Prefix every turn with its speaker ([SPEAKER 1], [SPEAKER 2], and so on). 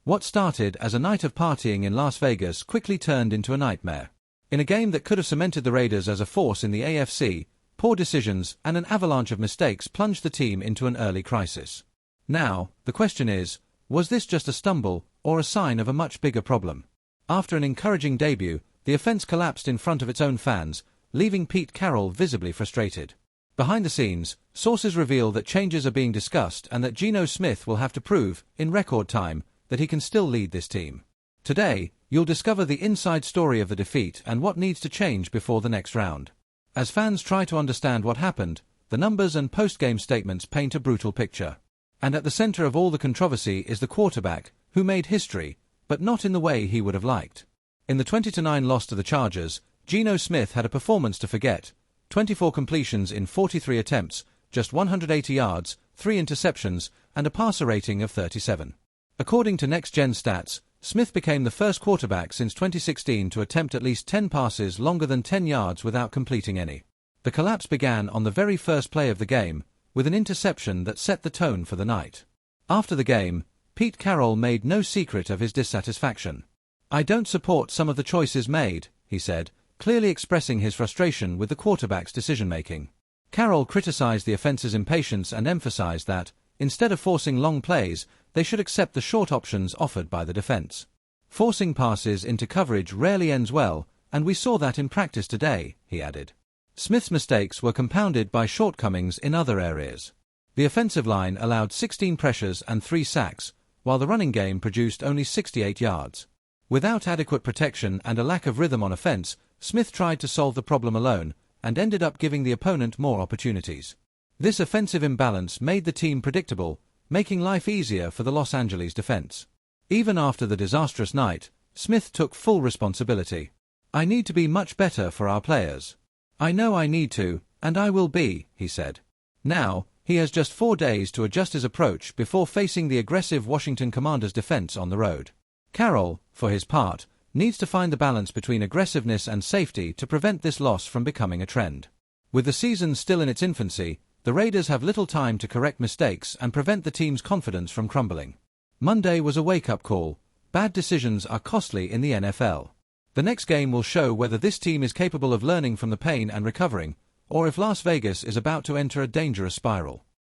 [SPEAKER 1] What started as a night of partying in Las Vegas quickly turned into a nightmare. In a game that could have cemented the Raiders as a force in the AFC, poor decisions and an avalanche of mistakes plunged the team into an early crisis. Now, the question is, was this just a stumble, or a sign of a much bigger problem? After an encouraging debut, the offense collapsed in front of its own fans, leaving Pete Carroll visibly frustrated. Behind the scenes, sources reveal that changes are being discussed and that Geno Smith will have to prove, in record time, that he can still lead this team. Today, you'll discover the inside story of the defeat and what needs to change before the next round. As fans try to understand what happened, the numbers and post-game statements paint a brutal picture. And at the center of all the controversy is the quarterback, who made history, but not in the way he would have liked. In the 20-9 loss to the Chargers, Geno Smith had a performance to forget: 24 completions in 43 attempts, just 180 yards, 3 interceptions, and a passer rating of 37. According to Next Gen Stats, Smith became the first quarterback since 2016 to attempt at least 10 passes longer than 10 yards without completing any. The collapse began on the very first play of the game, with an interception that set the tone for the night. After the game, Pete Carroll made no secret of his dissatisfaction. "I don't support some of the choices made," he said, clearly expressing his frustration with the quarterback's decision-making. Carroll criticized the offense's impatience and emphasized that, instead of forcing long plays, they should accept the short options offered by the defense. "Forcing passes into coverage rarely ends well, and we saw that in practice today," he added. Smith's mistakes were compounded by shortcomings in other areas. The offensive line allowed 16 pressures and 3 sacks, while the running game produced only 68 yards. Without adequate protection and a lack of rhythm on offense, Smith tried to solve the problem alone, and ended up giving the opponent more opportunities. This offensive imbalance made the team predictable, making life easier for the Los Angeles defense. Even after the disastrous night, Smith took full responsibility. "I need to be much better for our players. I know I need to, and I will be," he said. Now, he has just 4 days to adjust his approach before facing the aggressive Washington Commanders defense on the road. Carroll, for his part, needs to find the balance between aggressiveness and safety to prevent this loss from becoming a trend. With the season still in its infancy, the Raiders have little time to correct mistakes and prevent the team's confidence from crumbling. Monday was a wake-up call. Bad decisions are costly in the NFL. The next game will show whether this team is capable of learning from the pain and recovering, or if Las Vegas is about to enter a dangerous spiral.